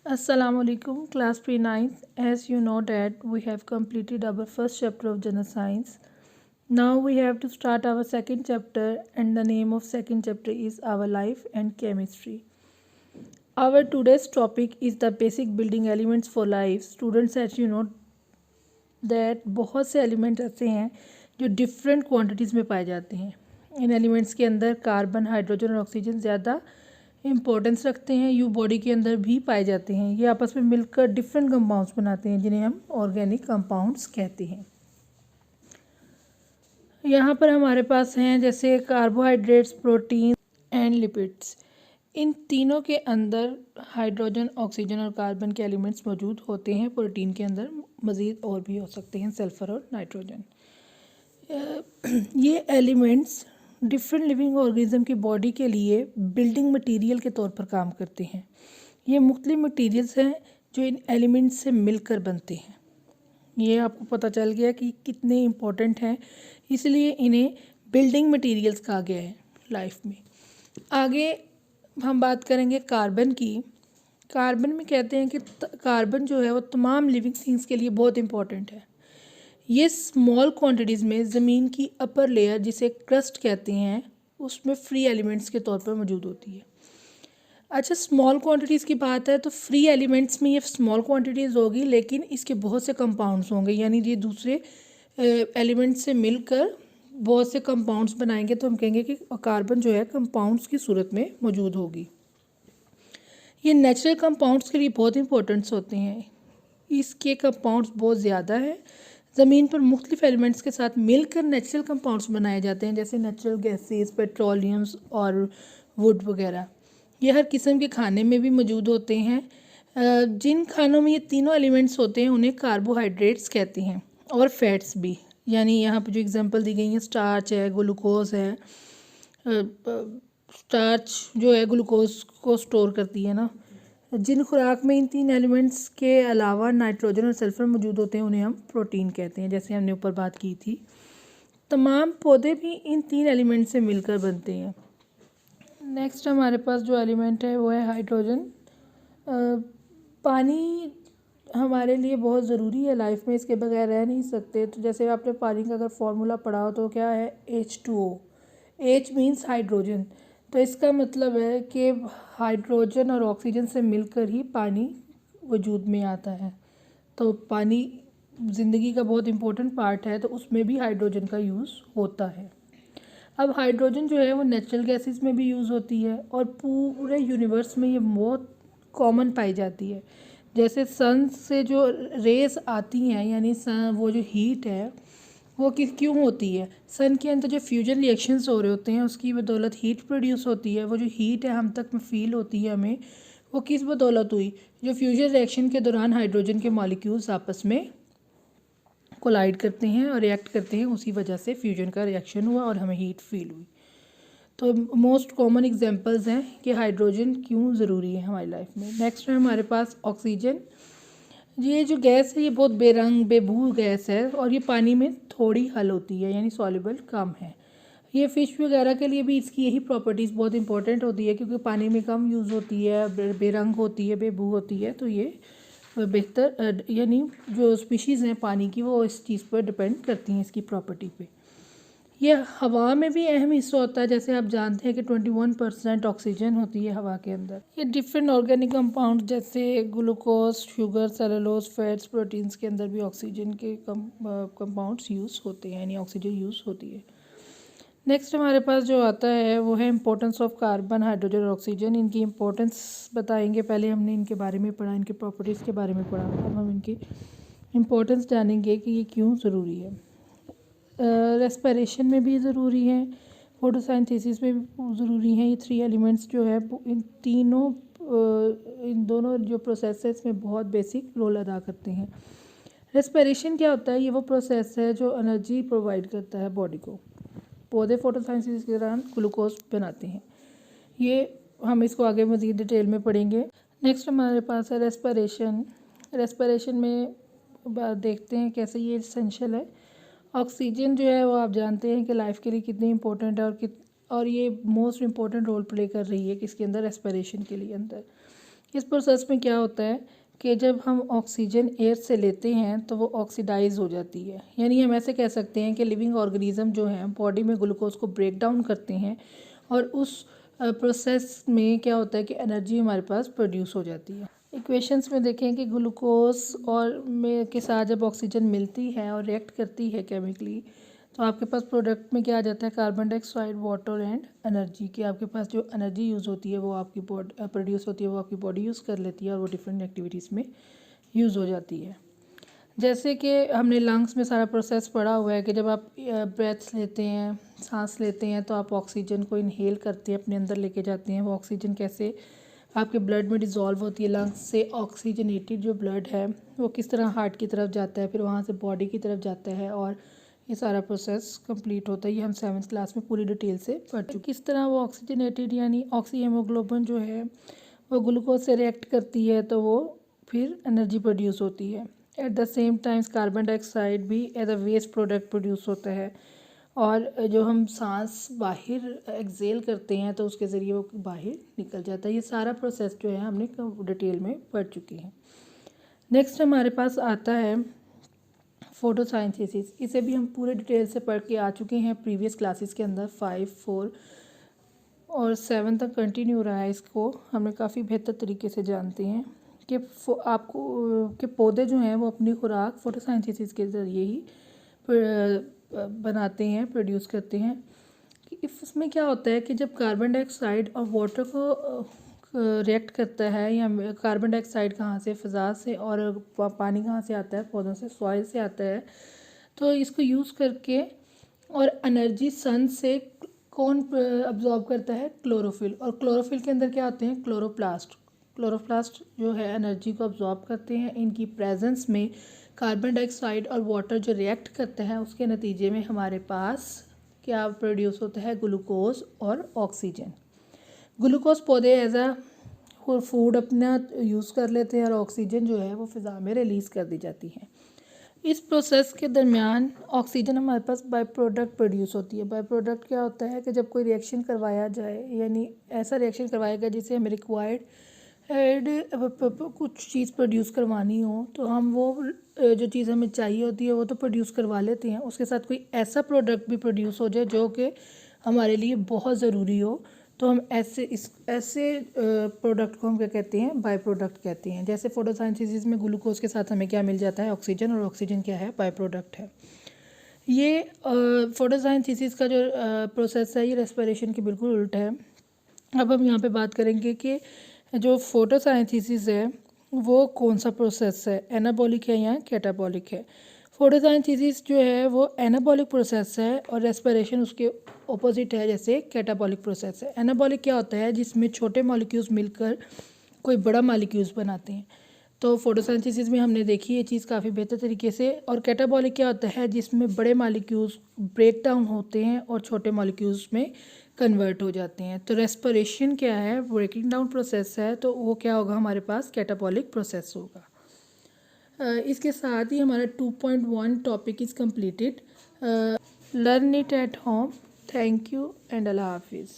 Assalamualaikum, class pre-9th. As you know that we have completed our first chapter of general science. Now we have to start our second chapter, and the name of second chapter is our life and chemistry. Our today's topic is the basic building elements for life. Students, as you know that बहुत से element ऐसे हैं जो different quantities में पाए जाते हैं. इन elements के अंदर कार्बन, हाइड्रोजन और ऑक्सीजन ज़्यादा इम्पोर्टेंस रखते हैं. यू बॉडी के अंदर भी पाए जाते हैं. ये आपस में मिलकर डिफरेंट कंपाउंड्स बनाते हैं जिन्हें हम ऑर्गेनिक कंपाउंड्स कहते हैं. यहाँ पर हमारे पास हैं जैसे कार्बोहाइड्रेट्स, प्रोटीन एंड लिपिड्स. इन तीनों के अंदर हाइड्रोजन, ऑक्सीजन और कार्बन के एलिमेंट्स मौजूद होते हैं. प्रोटीन के अंदर मज़ीद और भी हो सकते हैं, सल्फ़र और नाइट्रोजन. ये एलिमेंट्स डिफरेंट लिविंग ऑर्गेनिज्म की बॉडी के लिए बिल्डिंग मटेरियल के तौर पर काम करते हैं. ये मुख्तलिफ मटेरियल्स हैं जो इन एलिमेंट्स से मिलकर बनते हैं. ये आपको पता चल गया कि कितने इम्पोर्टेंट हैं, इसलिए इन्हें बिल्डिंग मटेरियल्स कहा गया है लाइफ में. आगे हम बात करेंगे कार्बन की. कार्बन में कहते हैं कि कार्बन जो है वो तमाम लिविंग थिंग्स के लिए बहुत इम्पोर्टेंट है. ये स्मॉल क्वांटिटीज़ में ज़मीन की अपर लेयर जिसे क्रस्ट कहते हैं उसमें फ्री एलिमेंट्स के तौर पर मौजूद होती है. अच्छा, स्मॉल क्वांटिटीज़ की बात है तो फ्री एलिमेंट्स में ये स्मॉल क्वांटिटीज़ होगी, लेकिन इसके बहुत से कंपाउंड्स होंगे, यानी ये दूसरे एलिमेंट्स से मिलकर बहुत से कंपाउंड्स बनाएंगे तो हम कहेंगे कि कार्बन जो है कंपाउंड्स की सूरत में मौजूद होगी. ये नेचुरल कंपाउंड्स के लिए बहुत इंपॉर्टेंट्स होते हैं. इसके कंपाउंड्स बहुत ज़्यादा हैं. ज़मीन पर मुख्तलिफ एलिमेंट्स के साथ मिलकर नेचुरल कंपाउंड्स बनाए जाते हैं, जैसे नेचुरल गैसेस, पेट्रोलियम्स और वुड वगैरह. ये हर किस्म के खाने में भी मौजूद होते हैं. जिन खानों में ये तीनों एलिमेंट्स होते हैं उन्हें कार्बोहाइड्रेट्स कहते हैं, और फैट्स भी. यानी यहाँ पर जो एग्जांपल दी गई हैं, स्टार्च है, ग्लूकोज है. स्टार्च जो है ग्लूकोज को स्टोर करती है ना. जिन खुराक में इन तीन एलिमेंट्स के अलावा नाइट्रोजन और सल्फ़र मौजूद होते हैं उन्हें हम प्रोटीन कहते हैं, जैसे हमने ऊपर बात की थी. तमाम पौधे भी इन तीन एलिमेंट से मिलकर बनते हैं. नेक्स्ट हमारे पास जो एलिमेंट है वो है हाइड्रोजन. पानी हमारे लिए बहुत ज़रूरी है लाइफ में, इसके बगैर रह नहीं सकते. तो जैसे आपने पानी का अगर फार्मूला पढ़ा हो तो क्या है, H2O. H means hydrogen. तो इसका मतलब है कि हाइड्रोजन और ऑक्सीजन से मिलकर ही पानी वजूद में आता है. तो पानी ज़िंदगी का बहुत इम्पोर्टेंट पार्ट है, तो उसमें भी हाइड्रोजन का यूज़ होता है. अब हाइड्रोजन जो है वो नेचुरल गैसेस में भी यूज़ होती है और पूरे यूनिवर्स में ये बहुत कॉमन पाई जाती है. जैसे सन से जो रेस आती हैं, यानी वो जो हीट है वो क्यों होती है, सन के अंदर जो फ्यूजन रिएक्शंस हो रहे होते हैं उसकी बदौलत हीट प्रोड्यूस होती है. वो जो हीट है हम तक में फील होती है हमें, वो किस बदौलत हुई, जो फ्यूजन रिएक्शन के दौरान हाइड्रोजन के मॉलिक्यूल्स आपस में कोलाइड करते हैं और रिएक्ट करते हैं, उसी वजह से फ्यूजन का रिएक्शन हुआ और हमें हीट फील हुई. तो मोस्ट कॉमन एग्जांपल्स हैं कि हाइड्रोजन क्यों ज़रूरी है हमारी लाइफ में. नेक्स्ट है हमारे पास ऑक्सीजन. ये जो गैस है ये बहुत बेरंग बेबू गैस है और ये पानी में थोड़ी हल होती है, यानी सॉल्युबल कम है. ये फ़िश वगैरह के लिए भी इसकी यही प्रॉपर्टीज़ बहुत इंपॉर्टेंट होती है, क्योंकि पानी में कम यूज़ होती है, बेरंग होती है, बेबू होती है. तो ये बेहतर, यानी जो स्पीशीज़ हैं पानी की वो इस चीज़ पर डिपेंड करती हैं, इसकी प्रॉपर्टी पे. ये हवा में भी अहम हिस्सा होता है. जैसे आप जानते हैं कि 21% ऑक्सीजन होती है हवा के अंदर. ये डिफरेंट ऑर्गेनिक कंपाउंड जैसे glucose, sugar, cellulose, fats, proteins के अंदर भी ऑक्सीजन के कंपाउंड्स यूज़ होते हैं, यानी ऑक्सीजन यूज़ होती है. नेक्स्ट हमारे पास जो आता है वो है इम्पोर्टेंस ऑफ कार्बन, हाइड्रोजन और ऑक्सीजन. इनकी इम्पोर्टेंस बताएंगे. पहले हमने इनके बारे में पढ़ा, इनके प्रॉपर्टीज़ के बारे में पढ़ा. अब हम इनकी इम्पोर्टेंस जानेंगे कि ये क्यों ज़रूरी है. रेस्पिरेशन में भी ज़रूरी है, फोटोसिंथेसिस में भी ज़रूरी है. ये थ्री एलिमेंट्स जो है इन दोनों जो प्रोसेसेस में बहुत बेसिक रोल अदा करते हैं. रेस्पिरेशन क्या होता है, ये वो प्रोसेस है जो एनर्जी प्रोवाइड करता है बॉडी को. पौधे फोटोसिंथेसिस के दौरान ग्लूकोज बनाते हैं. ये हम इसको आगे मज़ीद डिटेल में पढ़ेंगे. नेक्स्ट हमारे पास है रेस्पिरेशन. रेस्पिरेशन में देखते हैं कैसे ये एसेंशियल है. ऑक्सीजन जो है वो आप जानते हैं कि लाइफ के लिए कितनी इंपॉर्टेंट है और ये मोस्ट इम्पॉर्टेंट रोल प्ले कर रही है किसके अंदर, रेस्पिरेशन के लिए अंदर. इस प्रोसेस में क्या होता है कि जब हम ऑक्सीजन एयर से लेते हैं तो वो ऑक्सीडाइज हो जाती है, यानी हम ऐसे कह सकते हैं कि लिविंग ऑर्गेनिज्म जो हैं बॉडी में ग्लूकोज को ब्रेक डाउन करते हैं और उस प्रोसेस में क्या होता है कि एनर्जी हमारे पास प्रोड्यूस हो जाती है। इक्वेशंस में देखें कि ग्लूकोज और में के साथ जब ऑक्सीजन मिलती है और रिएक्ट करती है केमिकली, तो आपके पास प्रोडक्ट में क्या आ जाता है, carbon dioxide, water and energy. कि आपके पास जो एनर्जी यूज़ होती है वो आपकी बॉडी प्रोड्यूस होती है, वो आपकी बॉडी यूज़ कर लेती है और वो डिफरेंट एक्टिविटीज़ में यूज़ हो जाती है। जैसे कि हमने लंग्स में सारा प्रोसेस पढ़ा हुआ है कि जब आप ब्रेथ्स लेते हैं, सांस लेते हैं, तो आप ऑक्सीजन को इनहेल करते हैं, अपने अंदर लेके जाते हैं। वो ऑक्सीजन कैसे आपके ब्लड में डिज़ोल्व होती है, लंग्स से ऑक्सीजनेटेड जो ब्लड है वो किस तरह हार्ट की तरफ जाता है, फिर वहाँ से बॉडी की तरफ जाता है और ये सारा प्रोसेस कंप्लीट होता है। ये हम 7th क्लास में पूरी डिटेल से पढ़ चुके। किस तरह वो ऑक्सीजनेटेड यानी ऑक्सी हेमोग्लोबिन जो है वो ग्लूकोज से रिएक्ट करती है तो वो फिर एनर्जी प्रोड्यूस होती है। At the same times carbon dioxide भी as a waste product produce होता है और जो हम सांस बाहर एक्सेल करते हैं तो उसके ज़रिए वो बाहर निकल जाता है। ये सारा प्रोसेस जो है हमने डिटेल में पढ़ चुके हैं। नेक्स्ट हमारे पास आता है फोटोसाइंथेसिस। इसे भी हम पूरे डिटेल से पढ़ के आ चुके हैं प्रीवियस क्लासेस के अंदर। 5, 4 और 7 तक कंटिन्यू रहा है। इसको हमें काफ़ी बेहतर तरीके से जानते हैं कि आपको कि पौधे जो हैं वो अपनी खुराक फोटोसाइंथेसिस के ज़रिए ही बनाते हैं, प्रोड्यूस करते हैं। कि इसमें क्या होता है कि जब कार्बन डाइऑक्साइड और वाटर को रिएक्ट करता है, या कार्बन डाइऑक्साइड कहाँ से, फ़िज़ा से, और पानी कहाँ से आता है, पौधों से, सॉइल से आता है, तो इसको यूज़ करके और एनर्जी सन से कौन अब्जॉर्ब करता है, क्लोरोफिल। और क्लोरोफिल के अंदर क्या होते हैं, क्लोरोप्लास्ट। क्लोरोप्लास्ट जो है एनर्जी को अब्जॉर्ब करते हैं। इनकी प्रेजेंस में कार्बन डाइऑक्साइड और वाटर जो रिएक्ट करता है उसके नतीजे में हमारे पास क्या प्रोड्यूस होता है, ग्लूकोज और ऑक्सीजन। ग्लूकोज पौधे एज अ फूड अपना यूज़ कर लेते हैं और ऑक्सीजन जो है वो फ़िज़ा में रिलीज़ कर दी जाती है। इस प्रोसेस के दरमियान ऑक्सीजन हमारे पास बाय प्रोडक्ट प्रोड्यूस होती है। बाय प्रोडक्ट क्या होता है कि जब कोई रिएक्शन करवाया जाए, यानी ऐसा रिएक्शन करवाएगा जिसे हमें रिक्वायर्ड कुछ चीज़ प्रोड्यूस करवानी हो, तो हम वो जो चीज़ हमें चाहिए होती है वो तो प्रोड्यूस करवा लेते हैं, उसके साथ कोई ऐसा प्रोडक्ट भी प्रोड्यूस हो जाए जो कि हमारे लिए बहुत ज़रूरी हो, तो हम ऐसे प्रोडक्ट को हम क्या कहते हैं, बाय प्रोडक्ट कहते हैं। जैसे फोटोसाइंथेसिस में ग्लूकोज के साथ हमें क्या मिल जाता है, ऑक्सीजन, और ऑक्सीजन क्या है, बाय प्रोडक्ट है। ये फोटोसाइंथेसिस का जो प्रोसेस है ये रेस्पिरेशन के बिल्कुल उल्टा है। अब हम यहाँ पे बात करेंगे कि जो फोटोसाइंथेसिस है वो कौन सा प्रोसेस है, एनाबॉलिक है या कैटाबॉलिक है। फोटोसाइंथेसिस जो है वो एनाबॉलिक प्रोसेस है और रेस्पिरेशन उसके ऑपोजिट है, जैसे कैटाबॉलिक प्रोसेस है। एनाबॉलिक क्या होता है, जिसमें छोटे मॉलिक्यूल्स मिलकर कोई बड़ा मॉलिक्यूल्स बनाते हैं। तो फोटोसिंथेसिस में हमने देखी ये चीज़ काफ़ी बेहतर तरीके से। और कैटाबॉलिक क्या होता है, जिसमें बड़े मॉलिक्यूल्स ब्रेक डाउन होते हैं और छोटे मॉलिक्यूल्स में कन्वर्ट हो जाते हैं। तो रेस्पिरेशन क्या है, ब्रेकिंग डाउन प्रोसेस है, तो वो क्या होगा, हमारे पास कैटाबॉलिक प्रोसेस होगा। इसके साथ ही हमारा 2.1 topic is completed. Learn it at home. Thank you and अल्लाह हाफिज़।